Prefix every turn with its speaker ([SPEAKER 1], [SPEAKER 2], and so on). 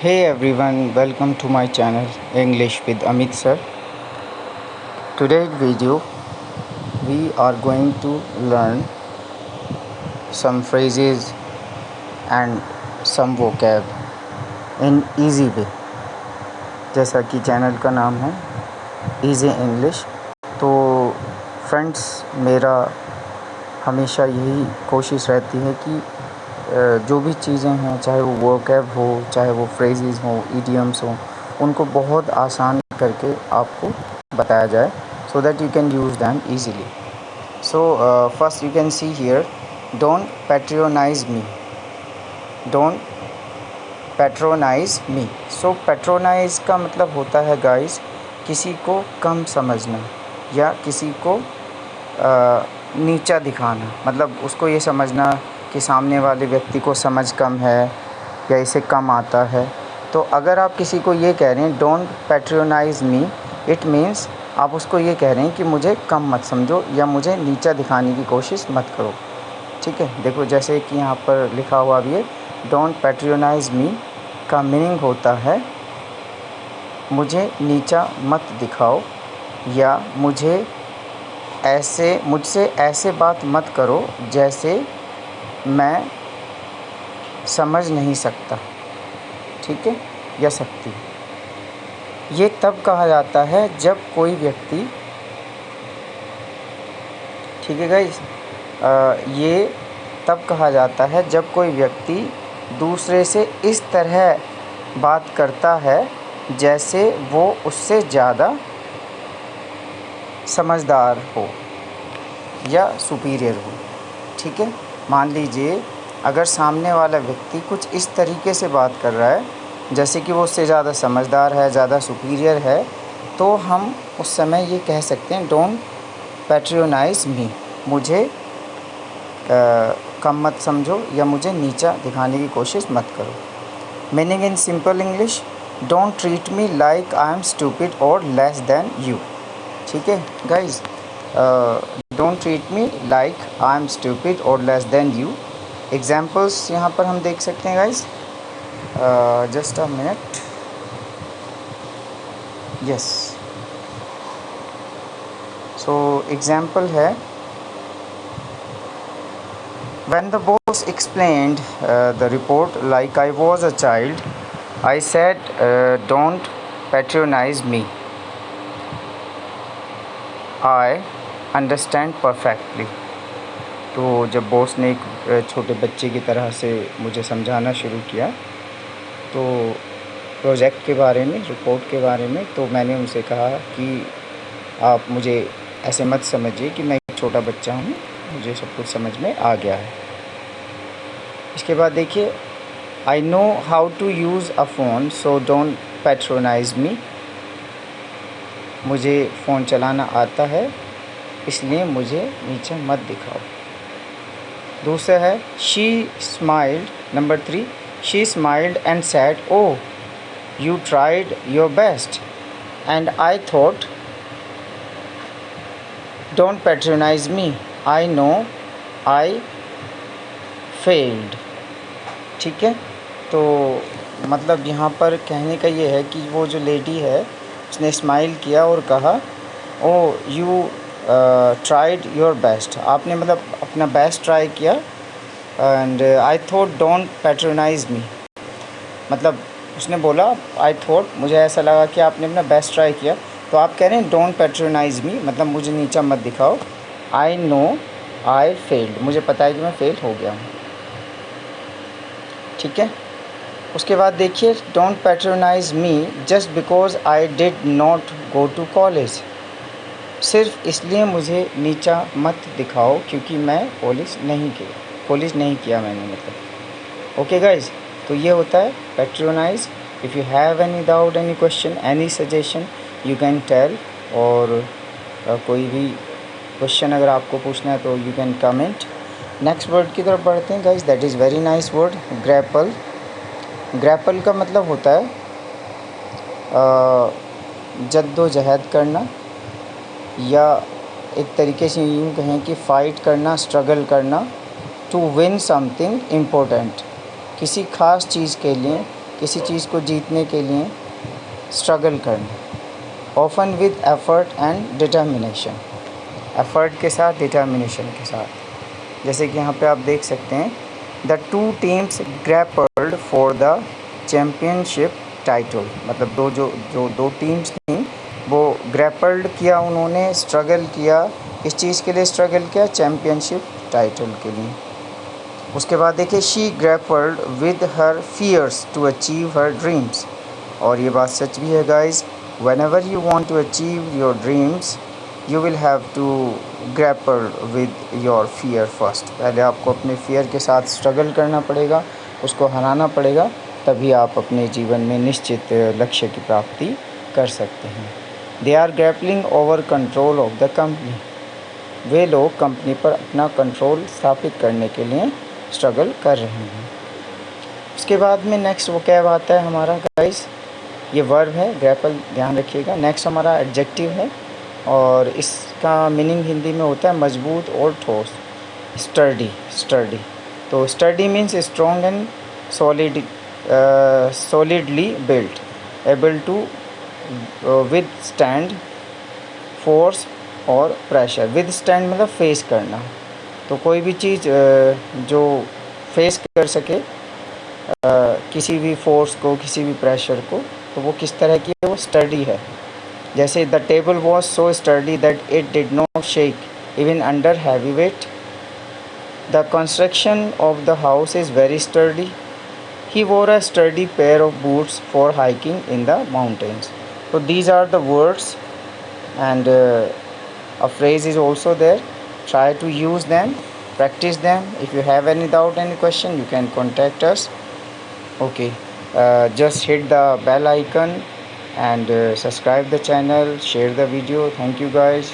[SPEAKER 1] Hey everyone, welcome to my channel English with Amit sir. Today's video we are going to learn some phrases and some vocab in easy way. जैसा कि channel का नाम है easy English, तो friends मेरा हमेशा यही कोशिश रहती है कि जो भी चीज़ें हैं, चाहे वो वोकैब हो, चाहे वो फ्रेजेस हो, इडियम्स हो, उनको बहुत आसान करके आपको बताया जाए so that you can use them easily. So first you can see here, don't patronize me. Don't patronize me. So patronize का मतलब होता है गाइस किसी को कम समझना या किसी को नीचा दिखाना, मतलब उसको ये समझना कि सामने वाले व्यक्ति को समझ कम है या इसे कम आता है। तो अगर आप किसी को ये कह रहे हैं don't patronise me, it means आप उसको ये कह रहे हैं कि मुझे कम मत समझो या मुझे नीचा दिखाने की कोशिश मत करो। ठीक है, देखो जैसे कि यहाँ पर लिखा हुआ भी है, डोंट पैट्रोनाइज़ मी का मीनिंग होता है मुझे नीचा मत दिखाओ या मुझसे ऐसे बात मत करो जैसे मैं समझ नहीं सकता, ठीक है, या सकती। ये तब कहा जाता है जब कोई व्यक्ति, ठीक है गाइस, ये तब कहा जाता है जब कोई व्यक्ति दूसरे से इस तरह बात करता है जैसे वो उससे ज़्यादा समझदार हो या सुपीरियर हो। ठीक है, मान लीजिए अगर सामने वाला व्यक्ति कुछ इस तरीके से बात कर रहा है जैसे कि वो उससे ज़्यादा समझदार है, ज़्यादा सुपीरियर है, तो हम उस समय ये कह सकते हैं डोंट पैट्रोनाइज़ मी, मुझे कम मत समझो या मुझे नीचा दिखाने की कोशिश मत करो। Meaning in simple English, don't treat me like I am stupid और लेस देन यू। ठीक है guys, don't treat me like I am stupid और लेस देन यू। एग्जाम्पल्स यहाँ पर हम देख सकते हैं guys, just a minute, yes. So example है, when the boss explained the report like I was a child, I said don't patronize me, I understand perfectly। तो जब बॉस ने एक छोटे बच्चे की तरह से मुझे समझाना शुरू किया तो प्रोजेक्ट के बारे में, रिपोर्ट के बारे में, तो मैंने उनसे कहा कि आप मुझे ऐसे मत समझिए कि मैं एक छोटा बच्चा हूँ, मुझे सब कुछ समझ में आ गया है। इसके बाद देखिए, I know how to use a phone so don't patronise me, मुझे फ़ोन चलाना आता है इसलिए मुझे नीचे मत दिखाओ। दूसरा है she smiled, number 3, she smiled and said oh you tried your best and I thought don't patronise me, I know I failed. ठीक है, तो मतलब यहाँ पर कहने का ये है कि वो जो लेडी है उसने स्माइल किया और कहा ओ यू ट्राइड योर बेस्ट, आपने मतलब अपना बेस्ट ट्राई किया, and I thought don't patronise मी, मतलब उसने बोला आई थॉट, मुझे ऐसा लगा कि आपने अपना बेस्ट ट्राई किया, तो आप कह रहे हैं डोंट पैट्रोनाइज़ मी मतलब मुझे नीचा मत दिखाओ, आई नो आई फेल्ड, मुझे पता है कि मैं फेल हो गया हूँ। ठीक है, उसके बाद देखिए, don't patronise me just because I did not go to college, सिर्फ इसलिए मुझे नीचा मत दिखाओ क्योंकि मैं कॉलेज नहीं किया मैंने, मतलब। ओके गाइज, तो ये होता है patronise. If you have any doubt, any question, any suggestion, you can tell, और कोई भी क्वेश्चन अगर आपको पूछना है तो you can comment. Next word की तरफ बढ़ते हैं guys, that is very nice word, grapple. Grapple का मतलब होता है जद्दोजहद करना, या एक तरीके से यूँ कहें कि फ़ाइट करना, स्ट्रगल करना, टू विन समथिंग इम्पोर्टेंट, किसी ख़ास चीज़ के लिए किसी चीज़ को जीतने के लिए स्ट्रगल करना, often with effort and determination, effort के साथ, डिटर्मिनेशन के साथ। जैसे कि यहाँ पे आप देख सकते हैं, the two teams grappled for the championship title, मतलब दो टीम्स थी वो ग्रैपल्ड किया, उन्होंने स्ट्रगल किया, किस चीज़ के लिए स्ट्रगल किया, चैम्पियनशिप टाइटल के लिए। उसके बाद देखिए, she grappled with her fears to achieve her dreams, और ये बात सच भी है guys, whenever you want to achieve your dreams you will have to grapple with your fear first. पहले आपको अपने फियर के साथ स्ट्रगल करना पड़ेगा, उसको हराना पड़ेगा, तभी आप अपने जीवन में निश्चित लक्ष्य की प्राप्ति कर सकते हैं। They are grappling over control of the company, वे लोग कंपनी पर अपना कंट्रोल स्थापित करने के लिए स्ट्रगल कर रहे हैं। उसके बाद में नेक्स्ट वो क्या आता है हमारा गाइस, ये वर्ब है ग्रैपल, ध्यान रखिएगा। नेक्स्ट हमारा एडजेक्टिव है और इसका मीनिंग हिंदी में होता है मजबूत और ठोस, स्टर्डी, स्टर्डी। तो sturdy means strong and solid, solidly built, able to withstand force और प्रेशर। विदस्टैंड मतलब फेस करना, तो कोई भी चीज़ जो फेस कर सके किसी भी फोर्स को, किसी भी प्रेशर को, तो वो किस तरह की है, वो स्टडी है। जैसे the table was so sturdy that it did not shake even under heavy weight, the construction of the house is very sturdy, he wore a sturdy pair of boots for hiking in the mountains. So these are the words, and a phrase is also there. Try to use them, practice them. If you have any doubt, any question, you can contact us. Okay, just hit the bell icon and subscribe the channel, share the video. Thank you guys.